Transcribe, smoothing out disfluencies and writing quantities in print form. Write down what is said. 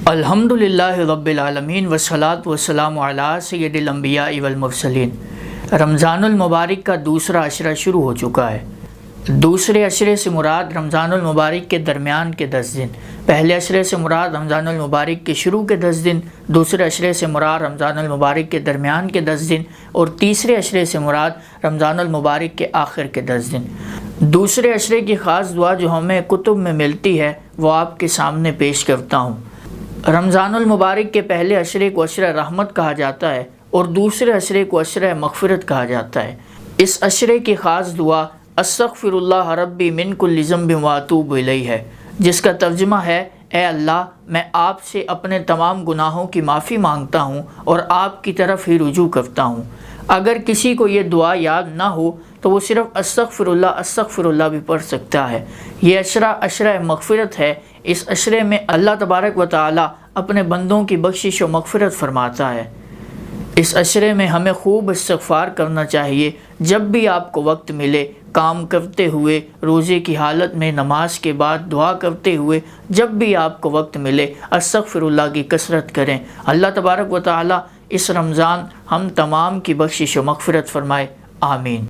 الحمدللہ رب العالمین والصلاة والسلام علی سید الانبیاء والمرسلین۔ رمضان المبارک کا دوسرا عشرہ شروع ہو چکا ہے۔ دوسرے عشرے سے مراد رمضان المبارک کے درمیان کے 10 دن، پہلے عشرے سے مراد رمضان المبارک کے شروع کے 10 دن، دوسرے عشرے سے مراد رمضان المبارک کے درمیان کے 10 دن اور تیسرے عشرے سے مراد رمضان المبارک کے آخر کے 10 دن۔ دوسرے عشرے کی خاص دعا جو ہمیں کتب میں ملتی ہے وہ آپ کے سامنے پیش کرتا ہوں۔ رمضان المبارک کے پہلے عشرے کو عشرہ رحمت کہا جاتا ہے اور دوسرے عشرے کو عشرہ مغفرت کہا جاتا ہے۔ اس عشرے کی خاص دعا استغفر اللہ ربی من کل ذنب واتوب الیہ ہے، جس کا ترجمہ ہے اے اللہ میں آپ سے اپنے تمام گناہوں کی معافی مانگتا ہوں اور آپ کی طرف ہی رجوع کرتا ہوں۔ اگر کسی کو یہ دعا یاد نہ ہو تو وہ صرف استغفر اللہ بھی پڑھ سکتا ہے۔ یہ عشرہ مغفرت ہے۔ اس عشرے میں اللہ تبارک و تعالی اپنے بندوں کی بخشش و مغفرت فرماتا ہے۔ اس عشرے میں ہمیں خوب استغفار کرنا چاہیے۔ جب بھی آپ کو وقت ملے، کام کرتے ہوئے، روزے کی حالت میں، نماز کے بعد دعا کرتے ہوئے، جب بھی آپ کو وقت ملے استغفر اللہ کی کثرت کریں۔ اللہ تبارک و تعالی اس رمضان ہم تمام کی بخشش و مغفرت فرمائے، آمین۔